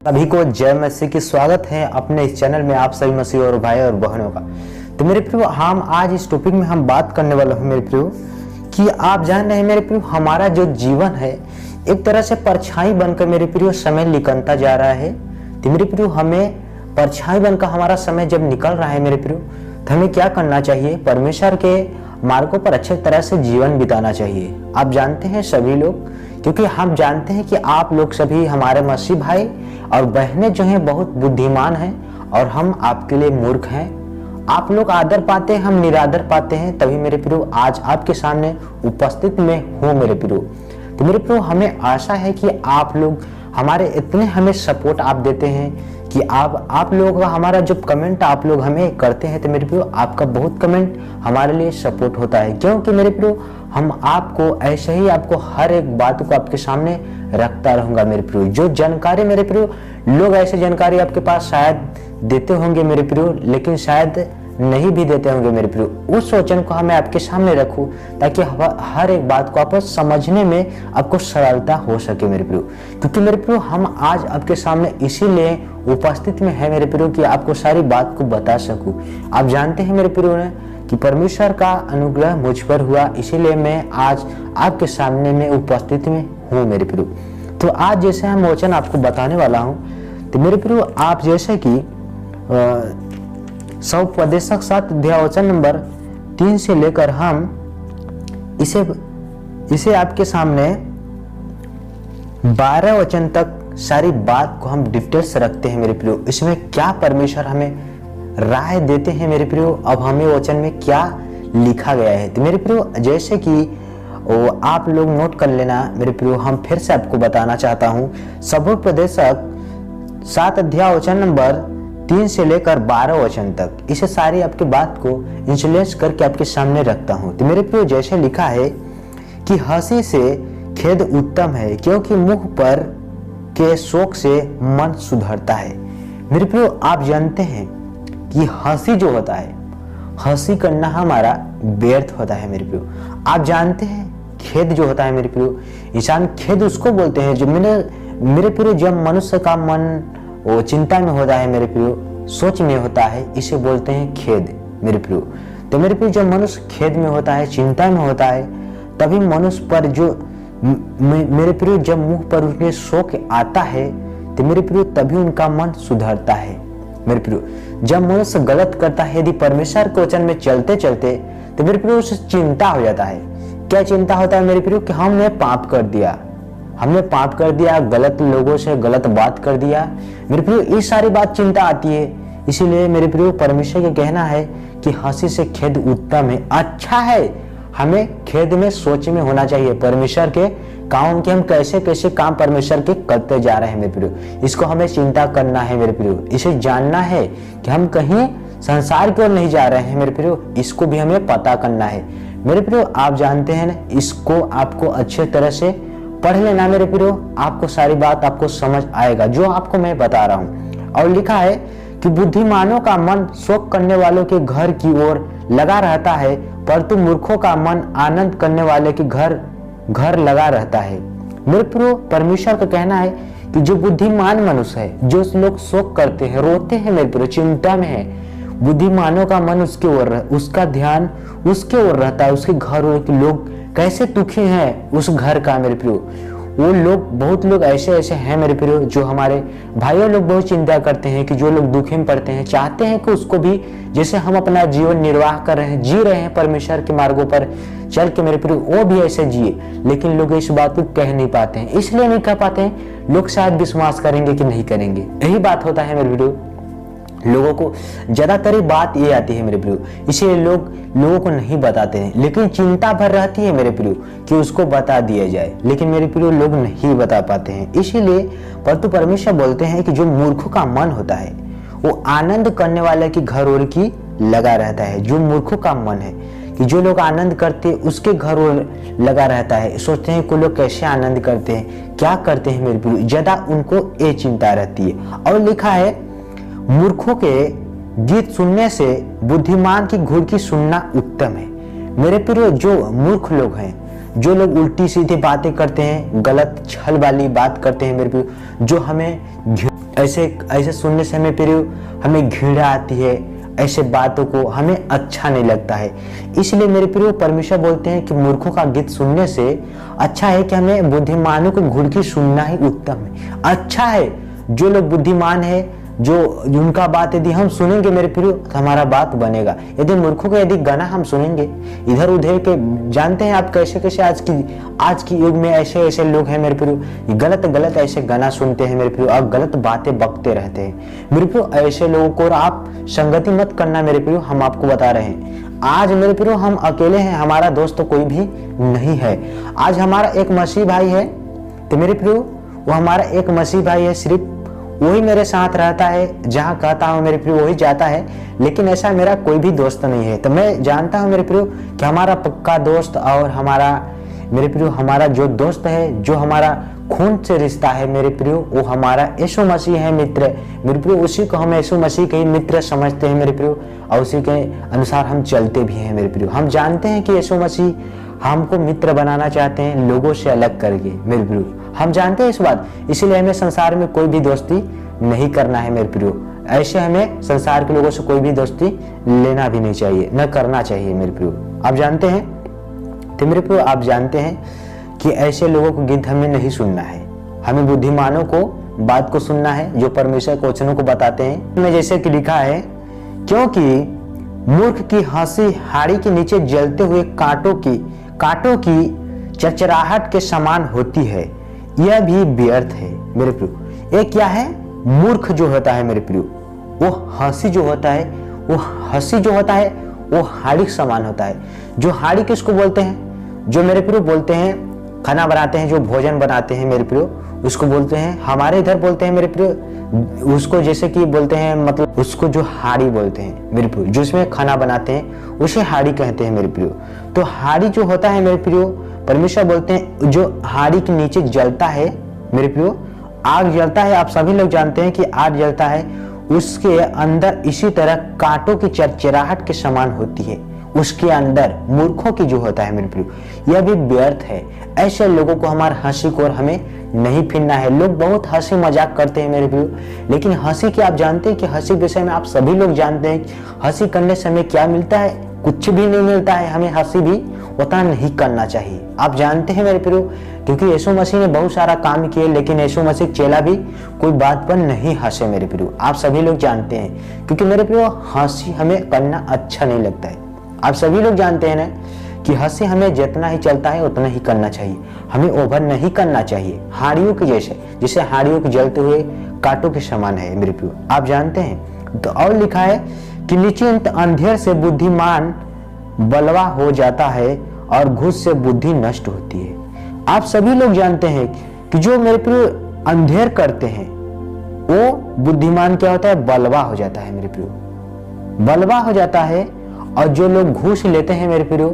सभी को जय मसीह की स्वागत है अपने इस चैनल में आप सभी मसीह और भाई और बहनों का। तो मेरे प्रियो, हम आज इस टॉपिक में हम बात करने वाले हैं मेरे प्रियो कि आप जान रहे हैं मेरे प्रियो, हमारा जो जीवन है एक तरह से परछाई बनकर मेरे प्रियो समय निकलता जा रहा है। तो मेरे प्रियो, हमें परछाई बनकर हमारा समय जब निकल रहा है मेरे प्रियो, तो हमें क्या करना चाहिए? परमेश्वर के मार्गों पर अच्छे तरह से जीवन बिताना चाहिए। आप जानते हैं सभी लोग, क्योंकि हम जानते हैं कि आप लोग सभी हमारे मसीह भाई और बहनें जो हैं बहुत बुद्धिमान हैं और हम आपके लिए मूर्ख हैं। आप लोग आदर पाते हैं, हम निरादर पाते हैं, तभी मेरे प्रियो आज आपके सामने उपस्थित में हूँ मेरे प्रियो। तो मेरे प्रियो, हमें आशा है कि आप लोग हमारे इतने हमें सपोर्ट आप देते हैं कि आप लोगों का हमारा जो कमेंट आप लोग हमें करते हैं, तो मेरे प्रियो आपका बहुत कमेंट हमारे लिए सपोर्ट होता है। क्योंकि मेरे प्रियो, हम आपको ऐसे ही आपको हर एक बात को आपके सामने रखता रहूंगा मेरे प्रियो। जो जानकारी मेरे प्रियो, लोग ऐसे जानकारी आपके पास शायद देते होंगे मेरे प्रियो, लेकिन शायद नहीं भी देते होंगे मेरे प्रियो। उस वचन को हमें आपके सामने रखूं ताकि हर एक बात को आप समझने में आपको सरलता हो सके मेरे प्रियो। क्योंकि मेरे प्रियो, हम आज आपके सामने इसीलिए उपस्थित में है मेरे प्रियो कि आपको सारी बात को बता सकूं। आप जानते हैं मेरे प्रियो ने कि परमेश्वर का अनुग्रह मुझ पर हुआ, इसीलिए मैं आज आपके सामने में उपस्थित में हूँ मेरे प्रियो। तो आज जैसे हम वचन आपको बताने वाला हूँ, तो मेरे प्रियो आप जैसे कि सौपदेशक 7 अध्याय वचन नंबर 3 से लेकर हम इसे आपके सामने 12 वचन तक सारी बात को हम डिटेल्स रखते हैं मेरे प्रियो। इसमें क्या परमेश्वर हमें राय देते हैं मेरे प्रियो, अब हमें वचन में क्या लिखा गया है। तो मेरे प्रियो, जैसे कि आप लोग नोट कर लेना मेरे प्रियो, हम फिर से आपको बताना चाहता हूँ। सौपदेशक 7 अध्याय वचन नंबर 3 से लेकर 12 वचन तक, इसे सारी आपकी बात को इंसुलेंस करके आपके सामने रखता हूँ। तो मेरे प्रियो, जैसे लिखा है कि हंसी से खेद उत्तम है, क्योंकि मुख पर के शोक से मन सुधरता है। मेरे प्रियो, आप जानते हैं कि हंसी जो होता है, हंसी करना हमारा व्यर्थ होता है मेरे प्रियो। आप जानते हैं खेद जो होता है मेरे प्रियो, इंसान खेद उसको बोलते हैं जो मेरे प्रियो, जब मनुष्य का मन वो चिंता में होता है मेरे प्रियो, सोच में होता है, इसे बोलते हैं खेद मेरे प्रियो। तो मेरे प्रियो, जब मनुष्य खेद में होता है, चिंता में होता है, तभी मनुष्य पर जो मेरे प्रियो, जब मुंह पर उसके शोक आता है, तो मेरे प्रियो तभी उनका मन सुधरता है मेरे प्रियो। जब मनुष्य गलत करता है, यदि परमेश्वर के वचन में चलते चलते, तो मेरे प्रियो उसे चिंता हो जाता है। क्या चिंता होता है मेरे प्रियो? कि हमने पाप कर दिया, गलत लोगों से गलत बात कर दिया मेरे प्रियो, ये सारी बात चिंता आती है। इसीलिए मेरे प्रियो, परमेश्वर का कहना है कि हंसी से खेद उत्तम है, अच्छा है। हमें खेद में सोच में होना चाहिए परमेश्वर के काम के, हम कैसे कैसे काम परमेश्वर के करते जा रहे हैं मेरे प्रियो, इसको हमें चिंता करना है मेरे प्रियो। इसे जानना है कि हम कहीं संसार की ओर नहीं जा रहे हैं मेरे प्रियो, इसको भी हमें पता करना है मेरे प्रियो। आप जानते हैं ना, इसको आपको अच्छे तरह से पढ़ लेना मेरे प्रियो, आपको सारी बात आपको समझ आएगा जो आपको मैं बता रहा हूँ। और लिखा है कि बुद्धिमानों का मन शोक करने वालों के घर की ओर लगा रहता है, परंतु मूर्खों का मन आनंद करने वाले के घर लगा रहता है मेरे प्रियो। परमेश्वर का कहना है कि जो बुद्धिमान मनुष्य है, जो लोग शोक करते हैं, रोते हैं मेरे प्रियो, चिंता में है, बुद्धिमानों का मन उसके ओर, उसका ध्यान उसके ओर रहता है, उसके घर ओर के लोग कैसे दुखी हैं उस घर का मेरे प्रियो। वो लोग, बहुत लोग ऐसे हैं मेरे प्रियो, जो हमारे भाइयों लोग बहुत चिंता करते हैं कि जो लोग दुखी में पड़ते हैं, चाहते हैं कि उसको भी जैसे हम अपना जीवन निर्वाह कर रहे हैं, जी रहे हैं परमेश्वर के मार्गों पर चल के मेरे प्रियो, वो भी ऐसे जिए। लेकिन लोग इस बात को कह नहीं पाते हैं। इसलिए नहीं कह पाते हैं, लोग शायद विश्वास करेंगे कि नहीं करेंगे, यही बात होता है मेरे प्रियो। लोगों को ज्यादातर बात ये आती है मेरे प्रियो, इसलिए लोगों को नहीं बताते हैं, लेकिन चिंता भर रहती है मेरे प्रियो कि उसको बता दिया जाए, लेकिन मेरे प्रियो लोग नहीं बता पाते हैं। इसीलिए परंतु परमेश्वर बोलते हैं कि जो मूर्खों का मन होता है, वो आनंद करने वाले की घर ओर की लगा रहता है। जो मूर्खों का मन है कि जो लोग आनंद करते हैं उसके घर ओर लगा रहता है, सोचते हैं कि लोग कैसे आनंद करते हैं, क्या करते हैं मेरे प्रियो, ज्यादा उनको ये चिंता रहती है। और लिखा है मूर्खों के गीत सुनने से बुद्धिमान की घुड़की सुनना उत्तम है मेरे प्रियो। जो मूर्ख लोग हैं, जो लोग उल्टी सीधी बातें करते हैं, गलत छल वाली बात करते हैं मेरे प्रियो, जो हमें ऐसे ऐसे सुनने से हमें प्रियो हमें घृणा आती है, ऐसे बातों को हमें अच्छा नहीं लगता है। इसलिए मेरे प्रियो परमेश्वर बोलते हैं कि मूर्खों का गीत सुनने से अच्छा है कि हमें बुद्धिमानों को घुड़की सुनना ही उत्तम है। अच्छा है जो लोग बुद्धिमान है, जो उनका बात यदि हम सुनेंगे मेरे प्रियो तो हमारा बात बनेगा। यदि मूर्खों का यदि गाना हम सुनेंगे इधर उधर के, जानते हैं आप कैसे कैसे आज की युग में ऐसे ऐसे लोग हैं मेरे प्रियो, गलत गलत ऐसे गाना सुनते हैं मेरे प्रियो और गलत बातें बकते रहते हैं मेरे प्रियो। ऐसे लोगों को आप संगति मत करना मेरे प्रियो, हम आपको बता रहे हैं। आज मेरे प्रियो हम अकेले हैं, हमारा दोस्त तो कोई भी नहीं है। आज हमारा एक मसीह भाई है तो मेरे प्रियो वो हमारा एक मसीह भाई है, सिर्फ वही मेरे साथ रहता है, जहाँ कहता हूँ मेरे प्रियो वही जाता है, लेकिन ऐसा मेरा कोई भी दोस्त नहीं है। तो मैं जानता हूँ मेरे प्रियो कि हमारा पक्का दोस्त और हमारा मेरे प्रियो हमारा जो दोस्त है, जो हमारा खून से रिश्ता है मेरे प्रियो, वो हमारा यीशु मसीह है मित्र मेरे प्रियो। उसी को हम यीशु मसीह के ही मित्र समझते हैं मेरे प्रियो और उसी के अनुसार हम चलते भी हैं मेरे प्रियो। हम जानते हैं कि यीशु मसीह हमको मित्र बनाना चाहते हैं लोगों से अलग करके मेरे प्रियो, हम जानते हैं इस बात। इसीलिए हमें संसार में कोई भी दोस्ती नहीं करना है मेरे प्रियो। ऐसे हमें संसार के लोगों से कोई भी दोस्ती लेना भी नहीं चाहिए, न करना चाहिए मेरे प्रियो। आप जानते हैं तो मेरे प्रियो आप जानते हैं कि ऐसे लोगों को गीत हमें नहीं सुनना है, हमें बुद्धिमानों को बात को सुनना है जो परमेश्वर के वचनों को बताते हैं। में जैसे कि लिखा है, क्योंकि मूर्ख की हंसी हाड़ी के नीचे जलते हुए कांटों की चरचराहट के समान होती है, यह भी व्यर्थ है मेरे प्रियो। एक क्या है, मूर्ख जो होता है मेरे प्रियो, वो हंसी जो होता है वो हाड़ी के समान होता है। जो हाड़ी किसको बोलते हैं, जो मेरे प्रियो बोलते हैं खाना बनाते हैं, जो भोजन बनाते हैं मेरे प्रियो, उसको बोलते हैं, हमारे इधर बोलते हैं मेरे प्रियो उसको जैसे कि बोलते हैं, मतलब उसको जो हाड़ी बोलते हैं मेरे प्रियो, जो इसमें खाना बनाते हैं उसे हाड़ी कहते हैं मेरे प्रियो। तो हाड़ी जो होता है मेरे प्रियो, परमेश्वर बोलते हैं जो हाड़ी के नीचे जलता है मेरे प्रियो, आग जलता है, आप सभी लोग जानते हैं कि आग जलता है, उसके अंदर इसी तरह कांटों की चरचराहट के समान होती है। उसके अंदर मूर्खों की जो होता है मेरे प्रियो, यह भी व्यर्थ है। ऐसे लोगों को हमारे हंसी को और हमें नहीं फिरना है। लोग बहुत हंसी मजाक करते हैं मेरे प्रियो, लेकिन हंसी की आप जानते हैं कि हंसी के विषय में आप सभी लोग जानते हैं हंसी करने से हमें क्या मिलता है, कुछ भी नहीं मिलता है। हमें हंसी भी उतना नहीं करना चाहिए। आप जानते हैं मेरे प्रियो, क्योंकि यीशु मसीह ने बहुत सारा काम किए, लेकिन यीशु मसीह चेला भी कोई बात पर नहीं हंसे मेरे प्रियो, आप सभी लोग जानते हैं। क्योंकि मेरे प्रियो हंसी हमें करना अच्छा नहीं लगता है। आप सभी लोग जानते हैं ना कि हंसी हमें जितना ही चलता है उतना ही करना चाहिए, हमें ओवर नहीं करना चाहिए। हाड़ियों के जैसे हाड़ियों के जलते हुए कांटों के समान है मेरे प्रियो, आप जानते हैं। तो और लिखा है कि निश्चिंत अंधेर से बुद्धिमान बलवा हो जाता है और घूस से बुद्धि नष्ट होती है। आप सभी लोग जानते हैं कि जो मेरे प्रियो अंधेर करते हैं वो बुद्धिमान क्या होता है, बलवा हो जाता है मेरे प्रियो, बलवा हो जाता है। और जो लोग घूस लेते हैं मेरे प्रियो,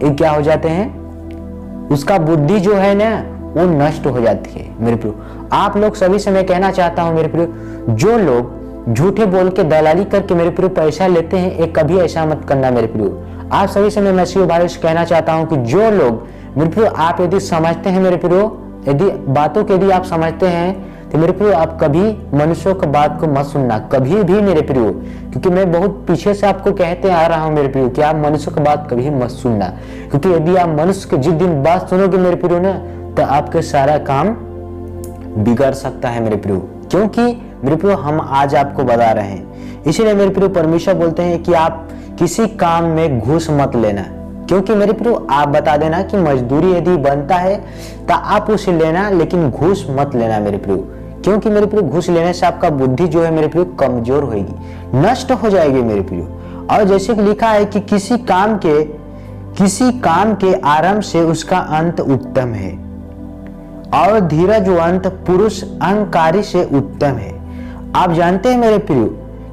ये क्या हो जाते हैं, उसका बुद्धि जो है ना वो नष्ट हो जाती है मेरे प्रियो। आप लोग सभी से मैं कहना चाहता हूं मेरे प्रियो, जो लोग झूठे बोल के दलाली करके मेरे प्रियो पैसा लेते हैं, एक कभी ऐसा मत करना मेरे प्रियो। आप सभी से मैं मसीह भाई से कहना चाहता हूं कि जो लोग मेरे प्रियो आप यदि समझते हैं मेरे प्रियो, यदि बातों के यदि आप समझते हैं तो मेरे प्रियो आप कभी मनुष्यों की बात को मत सुनना, कभी भी मेरे प्रियो। क्योंकि मैं बहुत पीछे से आपको कहते आ रहा हूं मेरे प्रियो कि आप मनुष्यों की बात कभी मत सुनना, क्योंकि यदि आप मनुष्य के जिस दिन बात सुनोगे मेरे प्रियो ना, तो आपके सारा काम बिगड़ सकता है मेरे प्रियो। क्योंकि मेरे प्रियो हम आज आपको बता रहे हैं, इसीलिए मेरे प्रियो परमेश्वर बोलते हैं कि आप किसी काम में घूस मत लेना। क्योंकि मेरे प्रियो आप बता देना कि मजदूरी यदि बनता है तो आप उसे लेना, लेकिन घूस मत लेना मेरे प्रियो। क्योंकि मेरे प्रियो घूस लेने से आपका बुद्धि जो है मेरे प्रियो कमजोर होगी, नष्ट हो जाएगी मेरे प्रियो। और जैसे कि लिखा है कि किसी काम के आरंभ से उसका अंत उत्तम है, और धीरज अंत पुरुष अहंकारी से उत्तम है। आप जानते हैं मेरे प्रियो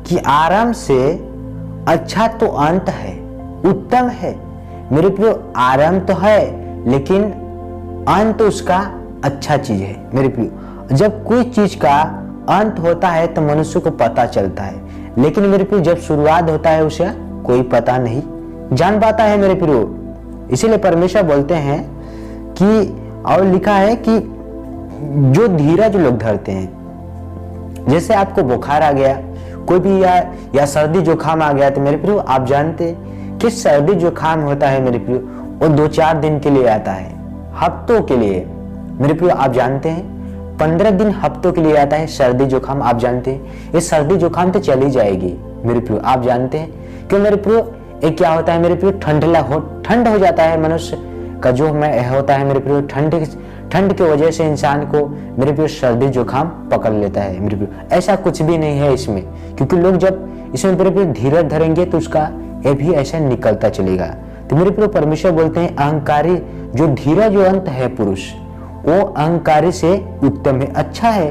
कि आरंभ से अच्छा तो अंत है, उत्तम है मेरे प्रियो। आरंभ तो है लेकिन अंत उसका अच्छा चीज है मेरे प्रियो। जब कोई चीज का अंत होता है तो मनुष्य को पता चलता है, लेकिन मेरे प्रियो जब शुरुआत होता है उसे कोई पता नहीं जान पाता है मेरे प्रियो। इसीलिए परमेश्वर बोलते हैं कि, और लिखा है कि जो धीरज लोग धरते हैं, जैसे आपको बुखार आ गया, कोई भी या सर्दी जुकाम आ गया, तो मेरे प्रियो आप जानते हैं कि सर्दी जुकाम होता है मेरे प्रियो, वो 2-4 दिन के लिए आता है, हफ्तों के लिए। मेरे प्रियो आप जानते हैं 15 दिन हफ्तों के लिए आता है सर्दी जुकाम। आप जानते हैं ये सर्दी जुकाम तो चली जाएगी मेरे प्रियो। आप जानते हैं कि मेरे प्रियो ये क्या होता है मेरे प्रियो, ठंड हो जाता है मनुष्य का जो होता है मेरे प्रियो, ठंड की वजह से इंसान को मेरे प्रियो सर्दी जुकाम पकड़ लेता है मेरे प्रियो। ऐसा कुछ भी नहीं है इसमें, क्योंकि लोग जब इसमें मेरे प्रियो धीरज धरेंगे तो उसका ये भी ऐसा निकलता चलेगा। तो मेरे प्रियो परमेश्वर बोलते हैं अहंकारी जो धीरजवंत है पुरुष वो अहंकारी से उत्तम है, अच्छा है।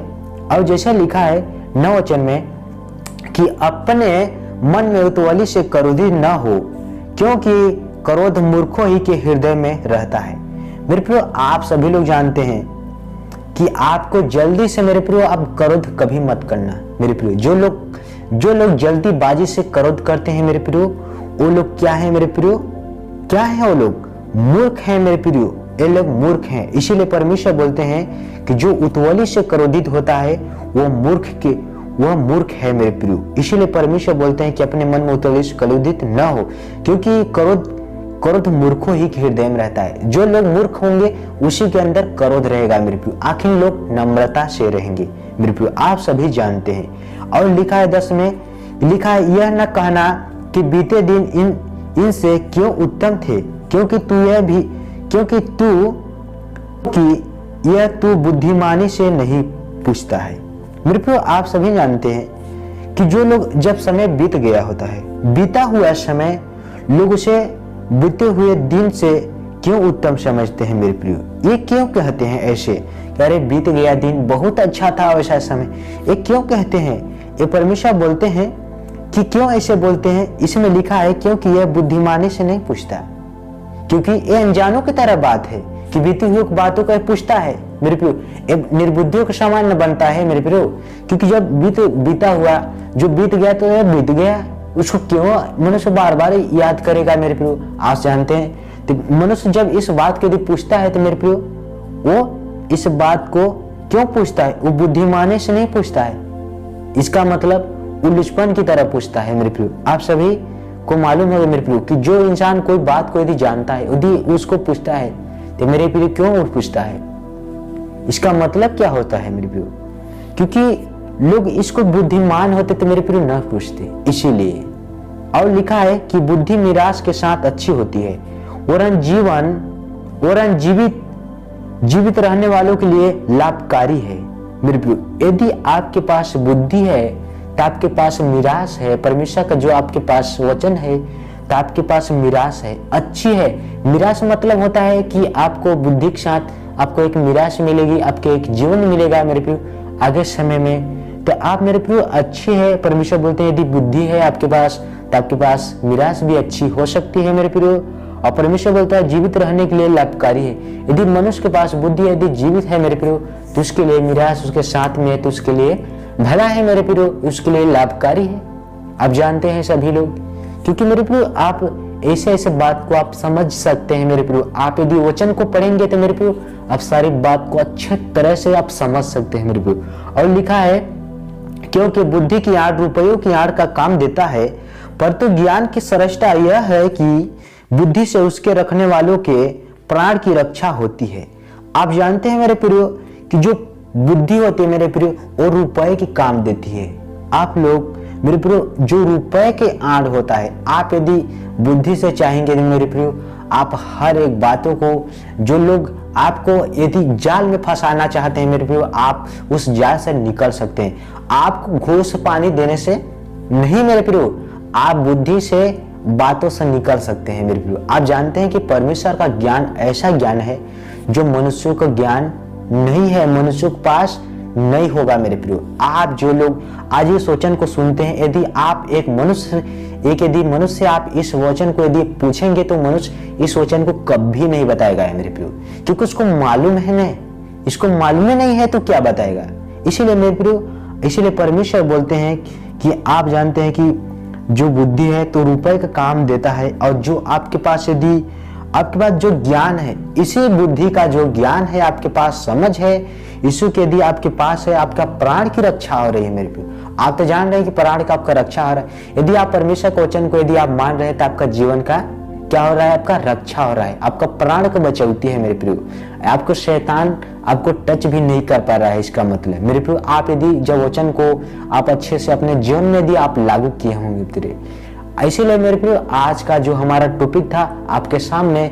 और जैसा लिखा है 9 वचन में कि अपने मन में उतवली से क्रोधी न हो, क्योंकि क्रोध मूर्खों ही के हृदय में रहता है। मेरे प्रियो आप सभी लोग जानते हैं कि आपको जल्दी से मेरे प्रियो आप क्रोध कभी मत करना मेरे प्रियो। जो लोग जल्दीबाजी से क्रोध करते हैं मेरे प्रियो, वो लोग क्या है मेरे प्रियो, क्या है वो लोग, मूर्ख हैं मेरे प्रियो। ये लोग मूर्ख हैं। इसीलिए परमेश्वर बोलते हैं कि जो उतवली से क्रोधित होता है वो मूर्ख है मेरे प्रियो। इसीलिए परमेश्वर बोलते हैं कि अपने मन में उतवली से क्रोधित न हो, क्योंकि क्रोध मूर्खों ही के हृदय में रहता है। जो लोग मूर्ख होंगे उसी के अंदर क्रोध रहेगा मेरे प्रियो। आखिर लोग नम्रता से रहेंगे मेरे प्रियो, आप सभी जानते हैं। और लिखा है 10 में, लिखा है यह न कहना कि बीते दिन इनसे क्यों उत्तम थे, क्योंकि तू बुद्धिमानी से नहीं पूछता है। मेरे प्रियो आप सभी जानते हैं कि जो लोग जब समय बीत गया होता है, बीता हुआ समय लोग उसे बीते हुए दिन से क्यों उत्तम समझते हैं मेरे प्रियो। ये क्यों कहते हैं ऐसे कि अरे बीत गया दिन बहुत अच्छा था वैसा समय, ये क्यों कहते हैं। ये परमेश्वर बोलते हैं कि क्यों ऐसे बोलते हैं। इसमें लिखा है क्योंकि यह बुद्धिमानी से नहीं पूछता, क्योंकि ये अनजानों की तरह बात है कि बीती हुई बातों को पूछता है मेरे प्रियो, निर्बुद्धियों के समान न बनता है मेरे प्रियो। क्योंकि जब बीता हुआ जो बीत गया तो बीत गया, उसको क्यों मनुष्य बार बार याद करेगा मेरे प्रियो। आप जानते हैं तो मनुष्य जब इस बात के लिए पूछता है तो मेरे प्रियो वो इस बात को क्यों पूछता है, वो बुद्धिमानी से नहीं पूछता है। इसका मतलब उल्लूपन की तरह पूछता है मेरे प्रियो। आप सभी को मालूम है मेरे प्रियो कि जो इंसान कोई बात को यदि जानता है यदि उसको पूछता है तो मेरे प्रियो क्यों वो पूछता है, इसका मतलब क्या होता है मेरे प्रियो, क्योंकि लोग इसको बुद्धिमान होते तो मेरे प्रियो न पूछते इसीलिए। और लिखा है कि बुद्धि निराश के साथ अच्छी होती है, वरन जीवित रहने वालों के लिए लाभकारी है मेरे प्रियो। यदि आपके पास बुद्धि है तो आपके पास मिरास है, परमेश्वर का जो आपके पास वचन है तो आपके पास मिरास है, अच्छी है। मिरास मतलब होता है कि आपको बुद्धि के साथ आपको एक मिरास मिलेगी, आपके एक जीवन मिलेगा मेरे प्रियो आगे समय में। तो आप मेरे प्रियो अच्छी है। परमेश्वर बोलते हैं यदि बुद्धि है आपके पास तो आपके पास मिरास भी अच्छी हो सकती है मेरे प्रियो। और परमेश्वर बोलता है जीवित रहने के लिए लाभकारी है। यदि मनुष्य के पास बुद्धि यदि जीवित है मेरे प्रियो तो उसके लिए मिरास उसके साथ में है तो उसके लिए भला है मेरे प्रियो, उसके लिए लाभकारी है। आप जानते हैं सभी लोग, क्योंकि मेरे प्रियो आप ऐसे बात को आप समझ सकते हैं मेरे प्रियो। आप यदि वचन को पढ़ेंगे तो मेरे प्रियो आप सारी बात को अच्छे तरह से आप समझ सकते हैं मेरे प्रियो। और लिखा है क्योंकि बुद्धि की आड़ रुपयों की आड़ का काम देता है, परंतु ज्ञान की श्रेष्ठता यह है कि बुद्धि से उसके रखने वालों के प्राण की रक्षा होती है। आप जानते हैं मेरे प्रियो कि जो बुद्धि होती है मेरे प्रियो वो रुपए की काम देती है। आप लोग मेरे प्रियो जो रुपए के आड़ होता है, आप यदि बुद्धि से चाहेंगे मेरे प्रियो आप हर एक बातों को जो लोग आपको यदि जाल में फंसाना चाहते हैं मेरे प्रियो आप उस जाल से निकल सकते हैं। आपको घूस पानी देने से नहीं मेरे प्रियो, आप बुद्धि से बातों से निकल सकते हैं मेरे प्रियो। आप जानते हैं कि परमेश्वर का ज्ञान ऐसा ज्ञान है जो मनुष्यों का ज्ञान नहीं है, मनुष्यों के पास नहीं होगा मेरे प्रियो। आप जो लोग आज इस वचन को सुनते हैं, यदि आप एक मनुष्य आप इस वचन को यदि पूछेंगे तो मनुष्य इस वचन को कभी नहीं बताएगा मेरे प्रियो, क्योंकि उसको मालूम है नहीं, इसको मालूम ही नहीं है तो क्या बताएगा। इसीलिए मेरे प्रियो, इसीलिए परमेश्वर बोलते हैं कि आप जानते हैं कि जो बुद्धि है तो रुपए का काम देता है, और जो आपके पास यदि आपके पास जो ज्ञान है, इसी बुद्धि का जो ज्ञान है, आपके पास समझ है, यीशु के यदि आपके पास है, आपका प्राण की रक्षा हो रही है मेरे प्रियो। आप तो जान रहे हैं कि प्राण का आपका रक्षा हो रहा है। यदि आप परमेश्वर के वचन को यदि आप मान रहे हैं तो आपका जीवन का क्या हो रहा है, आपका रक्षा हो रहा है, आपका प्राण को बचौती है मेरे प्रियो। आपको शैतान आपको टच भी नहीं कर पा रहा है। इसका मतलब मेरे प्रियो, आप यदि जब वचन को आप अच्छे से अपने जीवन में यदि आप लागू किए होंगे प्रिय, इसीलिए मेरे प्रियो आज का जो हमारा टॉपिक था आपके सामने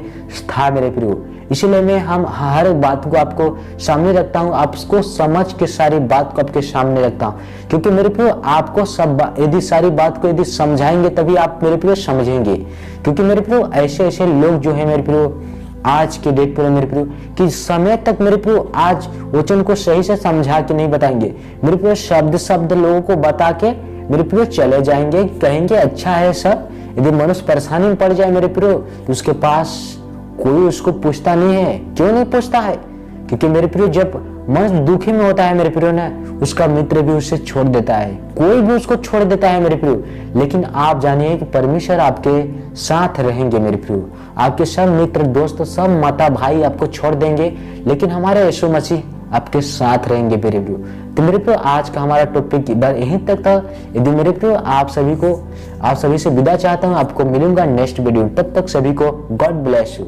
था मेरे प्रियो। इसीलिए मैं हम हर बात को आपको सामने रखता हूँ, आपको समझ के सारी बात को आपके सामने रखता हूँ, क्योंकि मेरे प्रियो आपको सब यदि सारी बात को यदि समझाएंगे तभी आप मेरे प्रियो समझेंगे। क्योंकि मेरे प्रियो ऐसे ऐसे लोग जो है मेरे प्रियो आज के डेट पर मेरे प्रियो कि समय तक मेरे प्रियो आज वचन को सही से समझा के नहीं बताएंगे मेरे प्रियो, शब्द शब्द लोगों को बता के मेरे प्रियो चले जाएंगे, कहेंगे अच्छा है सब। यदि मनुष्य परेशानी में पड़ जाए मेरे प्रियो तो उसके पास कोई उसको पूछता नहीं है। क्यों नहीं पूछता है? क्योंकि मेरे प्रियो जब मनुष्य दुखी में होता है मेरे प्रियो ना, उसका मित्र भी उसे छोड़ देता है, कोई भी उसको छोड़ देता है मेरे प्रियो। लेकिन आप जानिए कि परमेश्वर आपके साथ रहेंगे मेरे प्रियो। आपके सब मित्र दोस्त सब माता भाई आपको छोड़ देंगे, लेकिन हमारे यीशु मसीह आपके साथ रहेंगे मेरे प्रियो। तो मेरे प्रियो आज का हमारा टॉपिक यहीं तक था। यदि मेरे प्रियो आप सभी से विदा चाहता हूँ, आपको मिलूंगा नेक्स्ट वीडियो। तब तक सभी को गॉड ब्लेस यू।